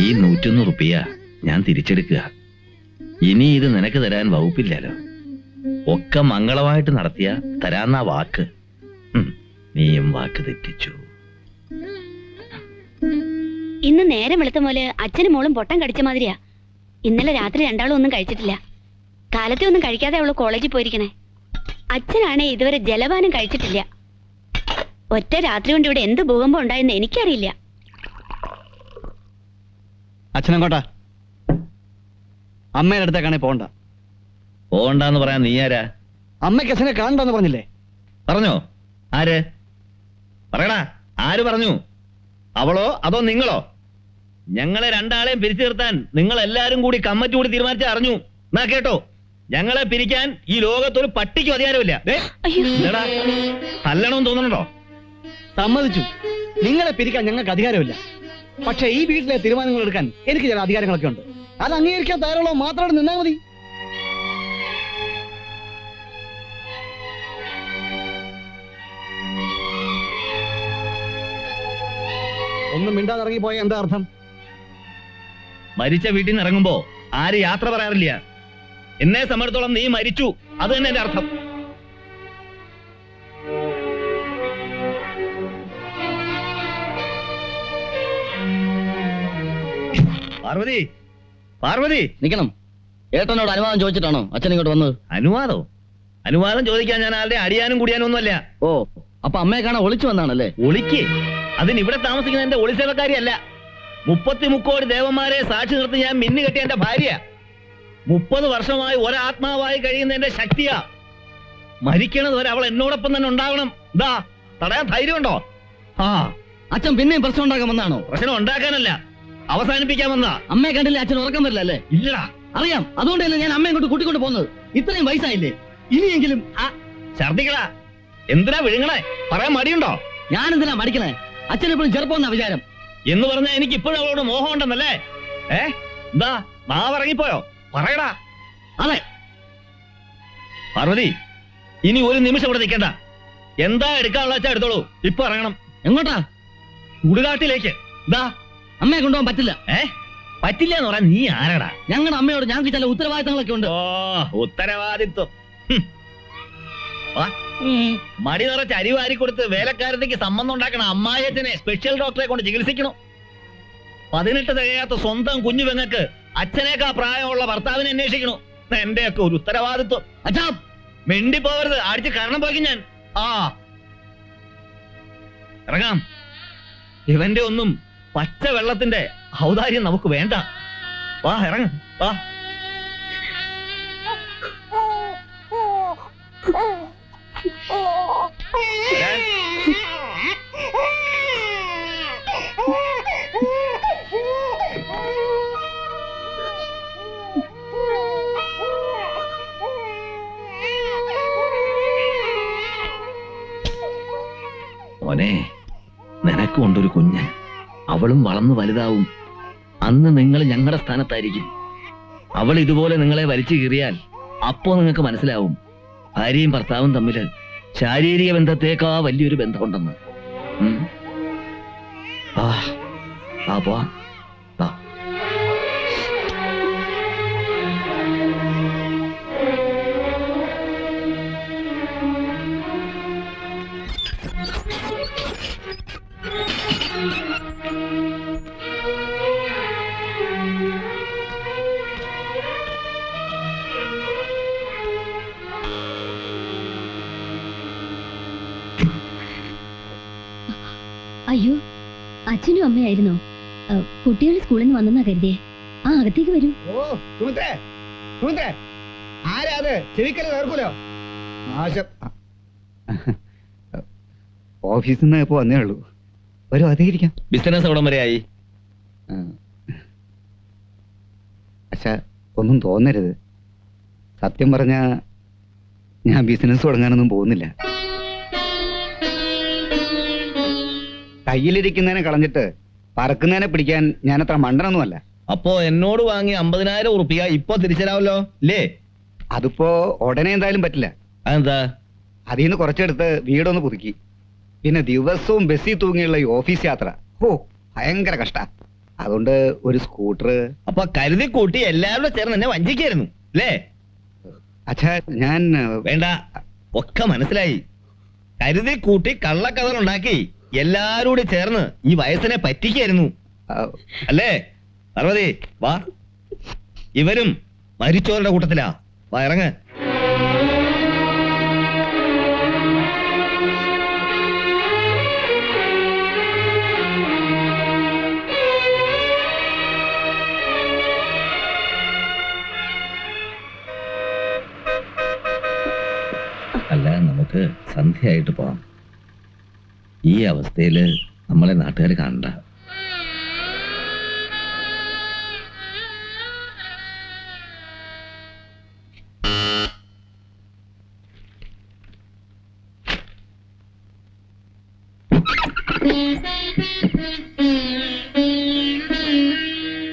ഈ 101 റുപ്യ ഞാൻ തിരിച്ചെടുക്കുക. ഇനി ഇത് നിനക്ക് തരാൻ വകുപ്പില്ലല്ലോ. ഒക്കെ മംഗളമായിട്ട് നടത്തിയ തരാന്ന വാക്ക്. നീയും വാക്ക് തെറ്റിച്ചു. ഇന്ന് നേരം വെളുത്ത പോലെ അച്ഛനും മോളും പൊട്ടം കടിച്ച മാതിരിയാ. ഇന്നലെ രാത്രി രണ്ടാളും ഒന്നും കഴിച്ചിട്ടില്ല. കാലത്തെ ഒന്നും കഴിക്കാതെ അവള് കോളേജിൽ പോയിരിക്കണേ. അച്ഛനാണെ ഇതുവരെ ജലപാനം കഴിച്ചിട്ടില്ല. ഒറ്റ രാത്രി കൊണ്ട് ഇവിടെ എന്ത് ഭൂകമ്പം ഉണ്ടായെന്ന് എനിക്കറിയില്ല. അച്ഛനെങ്കോട്ടാ? അമ്മയുടെ അടുത്തേക്കാണെ പോണ്ട. പോകണ്ടെന്ന് പറയാൻ നീ ആരാ? അമ്മയ്ക്ക് അച്ഛനെ കാണണ്ടെന്ന് പറഞ്ഞില്ലേ? പറഞ്ഞോ? ആര് പറയടാ? ആര് പറഞ്ഞു? അവളോ അതോ നിങ്ങളോ? ഞങ്ങളെ രണ്ടാളെയും പിരിച്ചു നിർത്താൻ നിങ്ങൾ എല്ലാരും കൂടി കമ്മിറ്റി കൂടി തീരുമാനിച്ച അറിഞ്ഞു. എന്നാ കേട്ടോ, ഞങ്ങളെ പിരിക്കാൻ ഈ ലോകത്തൊരു പട്ടിക്കും അധികാരമില്ല. തല്ലണമെന്ന് തോന്നണോ? സമ്മതിച്ചു, നിങ്ങളെ പിരിക്കാൻ ഞങ്ങൾക്ക് അധികാരമില്ല. പക്ഷെ ഈ വീട്ടിലെ തീരുമാനങ്ങൾ എടുക്കാൻ എനിക്ക് ചില അധികാരങ്ങളൊക്കെ ഉണ്ട്. അത് അംഗീകരിക്കാൻ തയ്യാറുള്ളോ മാത്രമായിട്ട് നിന്നാ മതി. ഒന്നും മിണ്ടാതെ ഇറങ്ങിപ്പോയ എന്താ അർത്ഥം? മരിച്ച വീട്ടിൽ നിന്ന് ഇറങ്ങുമ്പോ ആര് യാത്ര പറയാറില്ല. എന്നെ സംബന്ധിച്ചോളം നീ മരിച്ചു, അത് തന്നെ എന്റെ അർത്ഥം. പാർവതി, പാർവതി നിക്കണം. ഏട്ടനോട് അനുവാദം ചോദിച്ചിട്ടാണോ അച്ഛൻ ഇങ്ങോട്ട് വന്നത്? അനുവാദോ? അനുവാദം ചോദിക്കാൻ ഞാൻ ആരുടെ അടിയാനും കുടിയാനും ഒന്നുമല്ല. ഓ, അപ്പൊ അമ്മയെ കാണാൻ ഒളിച്ചു വന്നാണല്ലേ? ഒളിക്ക്? അതിന് ഇവിടെ താമസിക്കുന്ന എന്റെ ഒളിസേവക്കാരിയല്ല. 30 കോടി ദേവന്മാരെ സാക്ഷി നിർത്തി ഞാൻ മിന്നു കെട്ടിയ എന്റെ ഭാര്യ. 30 വർഷമായി ഒരാത്മാവായി കഴിയുന്ന എന്റെ ശക്തിയാ. മരിക്കണത് വരെ അവൾ എന്നോടൊപ്പം തന്നെ ഉണ്ടാവണം. എന്താ തടയാൻ ധൈര്യമുണ്ടോ? ആ, അച്ഛൻ പിന്നെയും പ്രശ്നം ഉണ്ടാക്കാൻ വന്നാണോ? പ്രശ്നം ഉണ്ടാക്കാനല്ല, അവസാനിപ്പിക്കാൻ വന്നാ. അമ്മയെ കണ്ടില്ലേ അച്ഛൻ ഉറക്കം വരില്ല അല്ലേ? ഇല്ലടാ. അറിയാം, അതുകൊണ്ടല്ലേ ഞാൻ അമ്മയെ കൊണ്ട് കൂട്ടിക്കൊണ്ട് പോകുന്നത്. ഇത്രയും വയസ്സായില്ലേ, ഇനിയെങ്കിലും. ഛർദിക്കടാ. എന്തിനാ വിഴുങ്ങണേ? പറയാൻ മടിയുണ്ടോ? ഞാൻ എന്തിനാ മടിക്കണേ? അച്ഛനെപ്പോഴും ചെറുപ്പം വിചാരം എന്ന് പറഞ്ഞാൽ എനിക്ക് ഇപ്പോഴും അവളോട് മോഹം ഉണ്ടെന്നല്ലേ? എന്താ നാവിറങ്ങിപ്പോയോ? പറയടാ. അതെ പാർവതി, ഇനി ഒരു നിമിഷം ഇവിടെ നിൽക്കണ്ട. എന്താ എടുക്കാനുള്ള വെച്ചാ എടുത്തോളൂ. ഇപ്പൊ ഇറങ്ങണം. എങ്ങോട്ടാ? ചുടുകാട്ടിലേക്ക്. എന്താ? അമ്മയെ കൊണ്ടുപോകാൻ പറ്റില്ല. പറ്റില്ല എന്ന് പറയാൻ നീ ആരാടാ? ഞങ്ങളുടെ അമ്മയോട് ഞങ്ങൾക്ക് ചില ഉത്തരവാദിത്തങ്ങളൊക്കെ ഉണ്ട്. ഓ, ഉത്തരവാദിത്വം. മടി നിറച്ച് അരി വാരി കൊടുത്ത് വേലക്കാരത്തേക്ക് സംബന്ധം ഉണ്ടാക്കണം. അമ്മായച്ചനെ സ്പെഷ്യൽ ഡോക്ടറെ കൊണ്ട് ചികിത്സിക്കണം. 18 തികയാത്ത സ്വന്തം കുഞ്ഞു പെങ്ങൾക്ക് അച്ഛനേക്കാ പ്രായമുള്ള ഭർത്താവിനെ അന്വേഷിക്കണു. എന്റെയൊക്കെ ഒരു ഉത്തരവാദിത്വം. അച്ഛാ, മിണ്ടിപ്പോവരുത്, അടിച്ച് കാരണം പോയി ഞാൻ. ഇറങ്ങാം. ഇവന്റെ ഒന്നും പച്ച വെള്ളത്തിന്റെ ഔദാര്യം നമുക്ക് വേണ്ട. വാ, ഇറങ്ങ. വാ. മോനെ, നിനക്കുണ്ടൊരു കുഞ്ഞ്. അവളും വളർന്നു വലുതാവും. അന്ന് നിങ്ങൾ ഞങ്ങളുടെ സ്ഥാനത്തായിരിക്കും. അവൾ ഇതുപോലെ നിങ്ങളെ വലിച്ചു കീറിയാൽ അപ്പോ നിങ്ങൾക്ക് മനസ്സിലാവും ഭാര്യയും ഭർത്താവും തമ്മിൽ ശാരീരിക ബന്ധത്തേക്കാ വലിയൊരു ബന്ധമുണ്ടെന്ന്. പോ. അയ്യോ, അച്ഛനും അമ്മയായിരുന്നോ? കുട്ടികൾ സ്കൂളിൽ നിന്ന് വന്നെന്നാ കരുതിയേ. അകത്തേക്ക് വരൂ. ഓഫീസിൽ നിന്ന് ഇപ്പോ വന്നേ ഉള്ളൂ. ഒരു അധികരിക്കാം. ബിസിനസ് എവിടം വരെ ആയി? അച്ഛാ, ഒന്നും തോന്നരുത്. സത്യം പറഞ്ഞ ഞാൻ ബിസിനസ് തുടങ്ങാനൊന്നും പോകുന്നില്ല. കയ്യിലിരിക്കുന്നതിനെ കളഞ്ഞിട്ട് പറക്കുന്നതിനെ പിടിക്കാൻ ഞാൻ അത്ര മണ്ടനൊന്നുമല്ല. അപ്പോ എന്നോട് വാങ്ങി 50,000 റുപ്യ ഇപ്പൊ തിരിച്ചരാവല്ലോ അല്ലേ? അതിപ്പോ ഉടനെ എന്തായാലും പറ്റില്ല. അതെന്താ? അതിൽ നിന്ന് കുറച്ചെടുത്ത് വീടൊന്ന് പുതുക്കി പിന്നെ ദിവസവും ബസ്സിൽ തൂങ്ങിയുള്ള ഈ ഓഫീസ് യാത്ര ഓ ഭയങ്കര കഷ്ട. അതുകൊണ്ട് ഒരു സ്കൂട്ടർ. അപ്പൊ കരുതി കൂട്ടി എല്ലാവരും ചേർന്ന് എന്നെ വഞ്ചിക്കായിരുന്നു അല്ലേ? അച്ഛാ ഞാൻ വേണ്ട, ഒക്കെ മനസ്സിലായി. കരുതി കൂട്ടി കള്ളക്കഥകളുണ്ടാക്കി എല്ലാരും കൂടി ചേർന്ന് ഈ വയസ്സിനെ പറ്റിക്കായിരുന്നു അല്ലേ? പാർവതി വാ, ഇവരും മരിച്ചവരുടെ കൂട്ടത്തിലാ. വാ ഇറങ്ങ്. അല്ല, നമുക്ക് സന്ധ്യയായിട്ട് പോവാം. ഈ അവസ്ഥയില് നമ്മളെ നാട്ടുകാർ കാണണ്ട.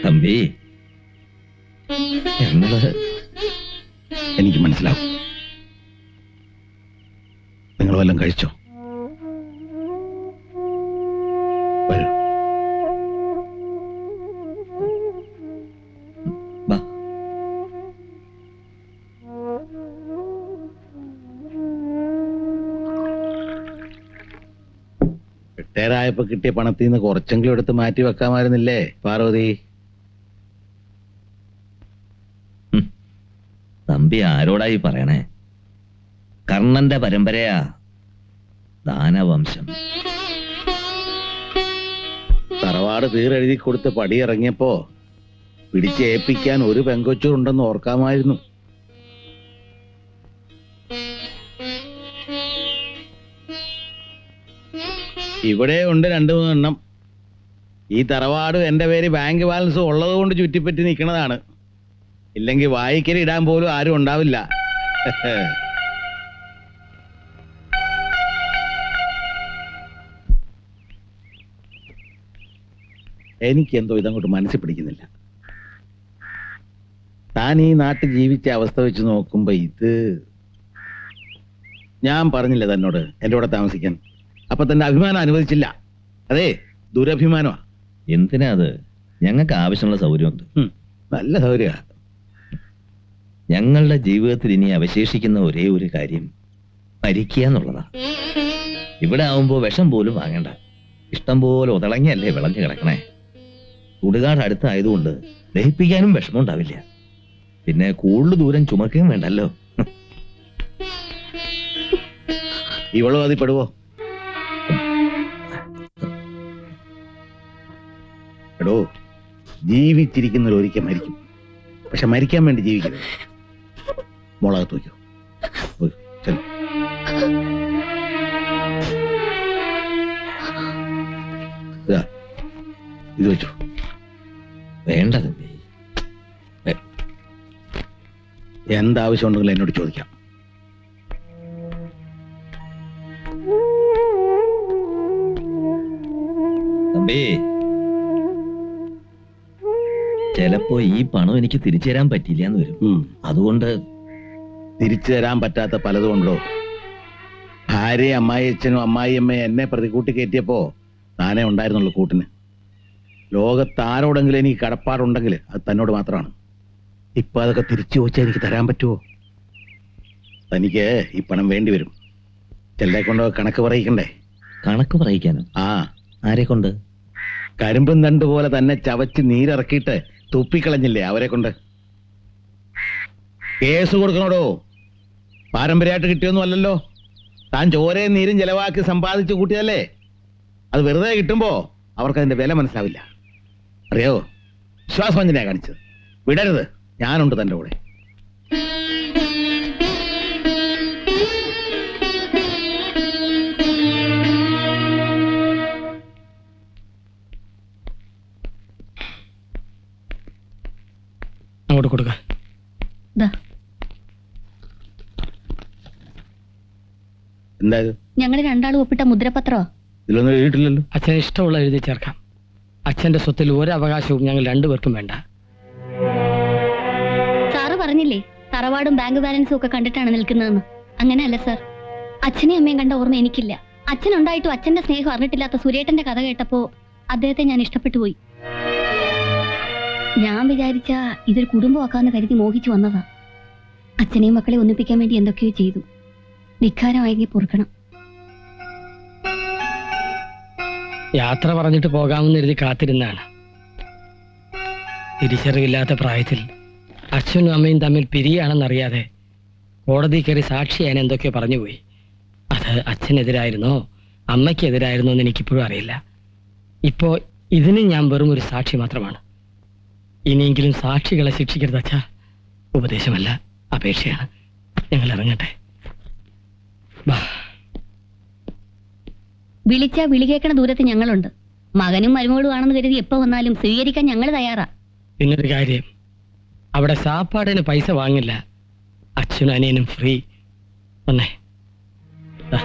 തമ്പി, ഞങ്ങള് എനിക്ക് മനസ്സിലാവും. നിങ്ങൾ വല്ലതും കഴിച്ചോ? വരൂ. വാ. റിട്ടയറായപ്പോ കിട്ടിയ പണത്തിൽ നിന്ന് കുറച്ചെങ്കിലും എടുത്ത് മാറ്റി വെക്കാമായിരുന്നില്ലേ പാർവതി? തമ്പി ആരോടായി പറയണേ? കർണന്റെ പരമ്പരയാ ദാനവംശം. തറവാട് തീരെഴുതി കൊടുത്ത് പടിയിറങ്ങിയപ്പോ പിടിച്ചേൽപ്പിക്കാൻ ഒരു പെങ്കൊച്ചുണ്ടെന്ന് ഓർക്കാമായിരുന്നു. ഇവിടെ ഉണ്ട് 2-3 എണ്ണം. ഈ തറവാട് എന്റെ പേര് ബാങ്ക് ബാലൻസ് ഉള്ളത് കൊണ്ട് ചുറ്റിപ്പറ്റി നിൽക്കുന്നതാണ്. ഇല്ലെങ്കിൽ വായിക്കൽ ഇടാൻ പോലും ആരും ഉണ്ടാവില്ല. എനിക്കെന്തോ ഇതങ്ങോട്ട് മനസ്സിൽ പിടിക്കുന്നില്ല. താൻ ഈ നാട്ടിൽ ജീവിച്ച അവസ്ഥ വെച്ച് നോക്കുമ്പോ ഇത്, ഞാൻ പറഞ്ഞില്ലേ തന്നോട് എന്റെ കൂടെ താമസിക്കാൻ? അപ്പൊ തന്റെ അഭിമാനം അനുവദിച്ചില്ല. അതെ, ദുരഭിമാനമാ. എന്തിനാ അത്? ഞങ്ങൾക്ക് ആവശ്യമുള്ള സൗകര്യമുണ്ട്. നല്ല സൗകര്യ. ഞങ്ങളുടെ ജീവിതത്തിൽ ഇനി അവശേഷിക്കുന്ന ഒരേ ഒരു കാര്യം മരിക്കുക എന്നുള്ളതാ. ഇവിടെ ആവുമ്പോ വിഷം പോലും വാങ്ങണ്ട. ഇഷ്ടം പോലെ ഉതളങ്ങിയല്ലേ വിളഞ്ഞു കിടക്കണേ. ചുടുകാട് അടുത്തായതുകൊണ്ട് ദഹിപ്പിക്കാനും വിഷമം ഉണ്ടാവില്ല. പിന്നെ കൂടുതൽ ദൂരം ചുമക്കുകയും വേണ്ടല്ലോ. ഇവളും അതിൽ പെടുവോ? എടോ, ജീവിച്ചിരിക്കുന്നവർ ഒരിക്കൽ മരിക്കും. പക്ഷെ മരിക്കാൻ വേണ്ടി ജീവിക്കരുത്. മോളകത്ത് വയ്ക്കോ. ചെല്ലു. ഇത് വെച്ചോ. വേണ്ട തമ്പി. എന്താവശ്യം ഉണ്ടെങ്കിലും എന്നോട് ചോദിക്കാം. തമ്പി, ചിലപ്പോ ഈ പണം എനിക്ക് തിരിച്ചു തരാൻ പറ്റില്ല എന്ന് വരും. അതുകൊണ്ട് തിരിച്ചു തരാൻ പറ്റാത്ത പലതും ഉണ്ടോ? ഭാര്യ, അമ്മായിയച്ഛനും അമ്മായിയമ്മയും എന്നെ പ്രതികൂട്ടി കയറ്റിയപ്പോ താനേ ഉണ്ടായിരുന്നുള്ളൂ കൂട്ടിന്. ലോകത്ത് ആരോടെങ്കിലും എനിക്ക് കടപ്പാടുണ്ടെങ്കിൽ അത് തന്നോട് മാത്രമാണ്. ഇപ്പൊ അതൊക്കെ തിരിച്ചു ചോദിച്ചാൽ എനിക്ക് തരാൻ പറ്റുമോ? തനിക്ക് ഈ പണം വേണ്ടി വരും. ചെല്ലെ കൊണ്ടോ കണക്ക് പറയിക്കണ്ടേ? കണക്ക് പറയിക്കാനോ? ആ. ആരെ കൊണ്ട്? കരിമ്പും തണ്ട് പോലെ തന്നെ ചവച്ച് നീരിറക്കിയിട്ട് തുപ്പിക്കളഞ്ഞില്ലേ അവരെ കൊണ്ട്. കേസ് കൊടുക്കണോടോ. പാരമ്പര്യമായിട്ട് കിട്ടിയൊന്നും അല്ലല്ലോ. താൻ ചോരയും നീരും ചെലവാക്കി സമ്പാദിച്ചു കൂട്ടിയല്ലേ. അത് വെറുതെ കിട്ടുമ്പോ അവർക്കതിന്റെ വില മനസ്സിലാവില്ല. അറിയോ, വിശ്വാസവഞ്ചനയാ കാണിച്ചത്. വിടരുത്, ഞാനുണ്ട് തന്റെ കൂടെ. അങ്ങോട്ട് കൊടുക്ക. എന്താ ഇത്? ഞങ്ങൾ രണ്ടാളും ഒപ്പിട്ട മുദ്രപത്രോ? ഇതിലൊന്നും എഴുതിയിട്ടില്ലല്ലോ. അച്ഛന് ഇഷ്ടമുള്ള എഴുതി ചേർക്കാം. അച്ഛന്റെ സ്വത്തിൽ ഒരു അവകാശവും ഞങ്ങൾ രണ്ടുപേർക്കും വേണ്ട. സാറ് പറഞ്ഞില്ലേ തറവാടും ബാങ്ക് ബാലൻസും ഒക്കെ കണ്ടിട്ടാണ് നിൽക്കുന്നതെന്ന്. അങ്ങനെയല്ല സാർ. അച്ഛനെയും അമ്മയും കണ്ട ഓർമ്മ എനിക്കില്ല. അച്ഛനുണ്ടായിട്ടും അച്ഛന്റെ സ്നേഹം അറിഞ്ഞിട്ടില്ലാത്ത സുരേട്ടന്റെ കഥ കേട്ടപ്പോ അദ്ദേഹത്തെ ഞാൻ ഇഷ്ടപ്പെട്ടു പോയി. ഞാൻ വിചാരിച്ച ഇതൊരു കുടുംബമാക്കാന്ന് കരുതി മോഹിച്ചു വന്നതാ. അച്ഛനെയും മക്കളെ ഒന്നിപ്പിക്കാൻ വേണ്ടി എന്തൊക്കെയോ ചെയ്തു. ധിക്കാരമായെങ്കിൽ പൊറുക്കണം. യാത്ര പറഞ്ഞിട്ട് പോകാമെന്ന് എഴുതി കാത്തിരുന്നാണ്. തിരിച്ചറിവില്ലാത്ത പ്രായത്തിൽ അച്ഛനും അമ്മയും തമ്മിൽ പിരിയാണെന്നറിയാതെ കോടതി കയറി സാക്ഷിയാൻ എന്തൊക്കെയോ പറഞ്ഞുപോയി. അത് അച്ഛനെതിരായിരുന്നോ അമ്മയ്ക്കെതിരായിരുന്നോ എന്ന് എനിക്കിപ്പോഴും അറിയില്ല. ഇപ്പോ ഇതിന് ഞാൻ വെറും ഒരു സാക്ഷി മാത്രമാണ്. ഇനിയെങ്കിലും സാക്ഷികളെ ശിക്ഷിക്കരുത് അച്ഛാ. ഉപദേശമല്ല, അപേക്ഷയാണ്. ഞങ്ങൾ ഇറങ്ങട്ടെ. വിളിച്ചാ വിളി കേൾക്കണ ദൂരത്ത് ഞങ്ങളുണ്ട്. മകനും മരുമകളും ആണെന്ന് കരുതി എപ്പോ വന്നാലും സ്വീകരിക്കാൻ ഞങ്ങൾ തയ്യാറാ. പിന്നൊരു കാര്യം, അവിടെ സാപ്പാടിന് പൈസ വാങ്ങില്ല. അച്ഛനും അനിയനും ഫ്രീ. വന്നേ. ദാ.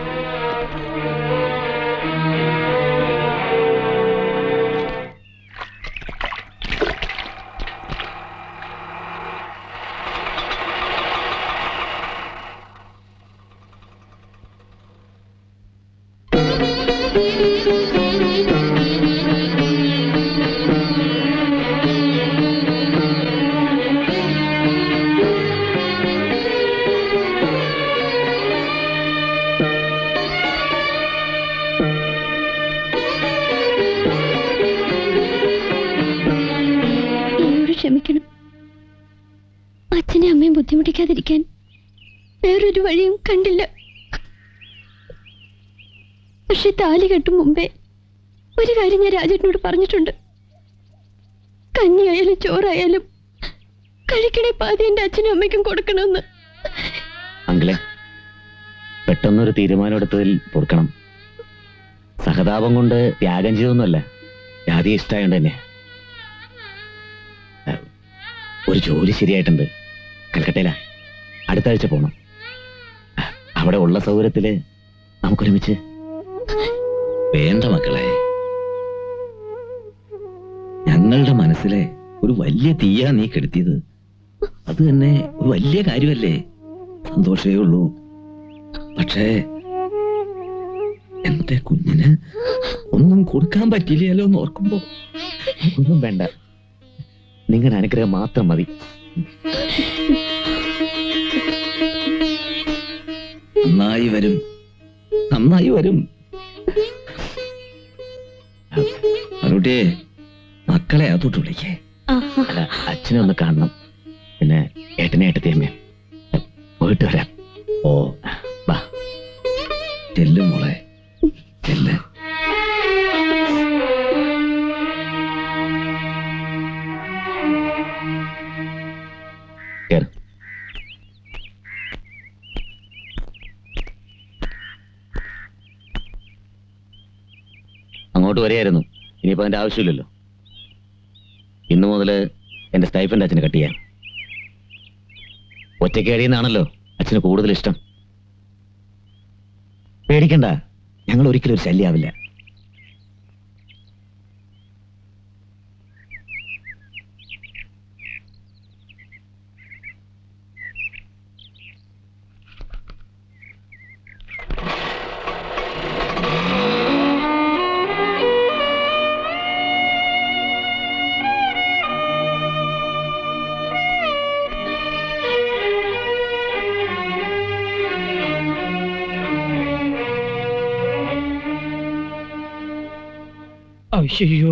ക്ഷമിക്കണം. അച്ഛനെ അമ്മയും ബുദ്ധിമുട്ടിക്കാതിരിക്കാൻ വേറൊരു വഴിയും കണ്ടില്ല. പക്ഷെ താലി കെട്ടും മുമ്പേ ഒരു കാര്യം ഞാൻ രാജേട്ടനോട് പറഞ്ഞിട്ടുണ്ട്. കഞ്ഞിയായാലും ചോറായാലും കഴിക്കണേ പാതി എന്റെ അച്ഛനും അമ്മയ്ക്കും കൊടുക്കണമെന്ന്. അങ്കിളെ, പെട്ടെന്നൊരു തീരുമാനം എടുത്തതിൽ പൊറുക്കണം. സഹതാപം കൊണ്ട് ത്യാഗം ചെയ്തൊന്നുമല്ല, ജാതി ഇഷ്ടമായോണ്ട് തന്നെ. ഒരു ജോലി ശരിയായിട്ടുണ്ട്, കൽക്കട്ടയിലാ. അടുത്ത ആഴ്ച പോണം. അവിടെ ഉള്ള സൗകര്യത്തില് നമുക്കൊരുമിച്ച്. വേണ്ട മക്കളെ, ഞങ്ങളുടെ മനസ്സിലെ ഒരു വലിയ തീയാ നീ കെടുത്തിയത്. അത് തന്നെ ഒരു വലിയ കാര്യമല്ലേ? സന്തോഷമേ ഉള്ളൂ. പക്ഷേ എന്റെ കുഞ്ഞിന് ഒന്നും കൊടുക്കാൻ പറ്റില്ലല്ലോ എന്ന് ഓർക്കുമ്പോ ഒന്നും വേണ്ട. നിങ്ങളുടെ അനുഗ്രഹം മാത്രം മതി. നന്നായി വരും, നന്നായി വരും. അറുട്ടിയെ, മക്കളെ അതോട്ട് വിളിക്കേ. അല്ല, അച്ഛനെ ഒന്ന് കാണണം. പിന്നെ ഏട്ടനെ ഏട്ടത്തിയമ്മേ. പോയിട്ട് വരാം. ഓ, വാ. ചെല്ലും മോളെ, ചെല്ല്. കേറ്. അങ്ങോട്ട് വരികയായിരുന്നു. ഇനിയിപ്പോ അതിന്റെ ആവശ്യമില്ലല്ലോ. ഇന്നു മുതല് എന്റെ സ്റ്റൈഫൻഡ് അച്ഛന് കട്ട് ചെയ്യാൻ. ഒറ്റയ്ക്ക് കഴിയുന്നതാണല്ലോ അച്ഛന് കൂടുതൽ ഇഷ്ടം. പേടിക്കണ്ട, ഞങ്ങൾ ഒരിക്കലും ഒരു ശല്യാവില്ല. അയ്യോ,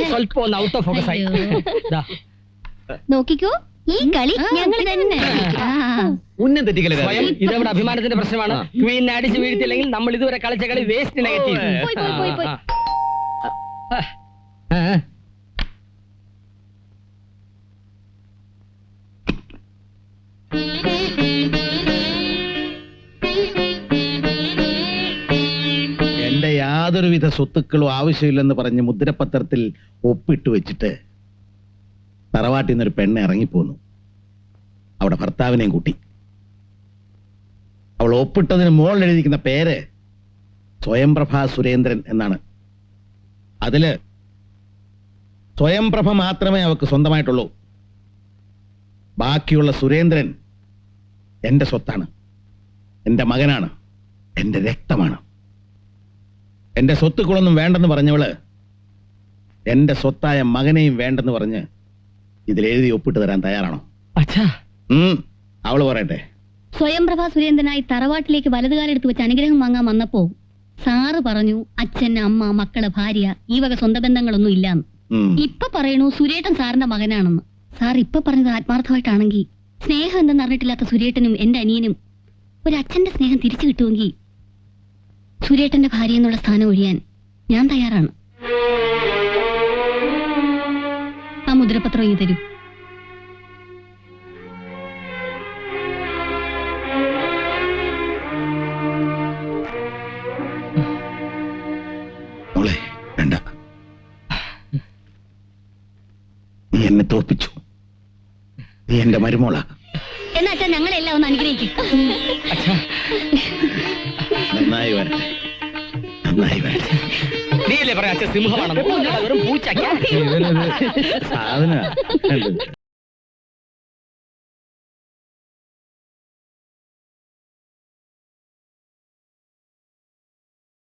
സ്വല്പം ഒന്ന് ഔട്ട് ഓഫ് ഫോക്കസ് ആയി. ദാ. നോക്കിക്കോ, ഈ കളി ഞങ്ങൾ തന്നെ. ഉന്നം തെറ്റിക്കല് സ്വയം ഇതവിടെ അഭിമാനത്തിന്റെ പ്രശ്നമാണ്. ക്വീൻ അടിച്ച് വീഴ്ത്തില്ലെങ്കിൽ നമ്മൾ ഇതുവരെ കളിച്ച കളി വേസ്റ്റ് നെഗറ്റീവ്. എന്റെ യാതൊരുവിധ സ്വത്തുക്കളും ആവശ്യമില്ലെന്ന് പറഞ്ഞ് മുദ്രപത്രത്തിൽ ഒപ്പിട്ട് വെച്ചിട്ട് തറവാട്ടിൽ നിന്നൊരു പെണ്ണ് ഇറങ്ങിപ്പോന്നു. അവിടെ ഭർത്താവിനെയും കൂട്ടി. അവൾ ഒപ്പിട്ടതിന് മുകളിൽ എഴുതിയിരിക്കുന്ന പേര് സ്വയംപ്രഭ സുരേന്ദ്രൻ എന്നാണ്. അതില് സ്വയംപ്രഭ മാത്രമേ അവൾക്ക് സ്വന്തമായിട്ടുള്ളൂ. ബാക്കിയുള്ള സുരേന്ദ്രൻ എന്റെ സ്വത്താണ്, എന്റെ മകനാണ്, എന്റെ രക്തമാണ്. എന്റെ സ്വത്തുക്കളൊന്നും വേണ്ടെന്ന് പറഞ്ഞവള് എന്റെ സ്വത്തായ മകനെയും വേണ്ടെന്ന് പറഞ്ഞ് ഇതിലെഴുതി ഒപ്പിട്ട് തരാൻ തയ്യാറാണോ? അച്ഛാ, അവള് പറയട്ടെ. സ്വയംപ്രഭ സുരേന്ദ്രനായി തറവാട്ടിലേക്ക് വലതുകാലെടുത്ത് വെച്ച് അനുഗ്രഹം വാങ്ങാൻ വന്നപ്പോ സാറ് പറഞ്ഞു അച്ഛൻ, അമ്മ, മക്കള്, ഭാര്യ ഈ വക സ്വന്തം ബന്ധങ്ങളൊന്നും ഇല്ലാന്ന്. ഇപ്പൊ പറയണു സുരേട്ടൻ സാറിന്റെ മകനാണെന്ന്. സാർ ഇപ്പൊ പറഞ്ഞത് ആത്മാർത്ഥമായിട്ടാണെങ്കിൽ സ്നേഹം എന്തെന്ന് അറിഞ്ഞിട്ടില്ലാത്ത സുരേട്ടനും എന്റെ അനിയനും ഒരു അച്ഛന്റെ സ്നേഹം തിരിച്ചു കിട്ടുമെങ്കിൽ സുരേട്ടന്റെ ഭാര്യ എന്നുള്ള സ്ഥാനം ഒഴിയാൻ ഞാൻ തയ്യാറാണ്. ആ മുദ്രപത്രം ഇങ്ങ് തരൂ. മോളെ വേണ്ട, നീ എന്നെ തോൽപ്പിച്ചു. നീ എന്റെ മരുമോളാ. എന്നാ അച്ഛൻ ഞങ്ങളെല്ലാം ഒന്ന് അനുഗ്രഹിക്കും. അച്ഛാ, നന്നായി വരട്ടെ, നന്നായി വരട്ടെ. നീയല്ലേ പറയാ അച്ഛൻ സിംഹമാണെന്ന്? വെറും പൂച്ച. സാധന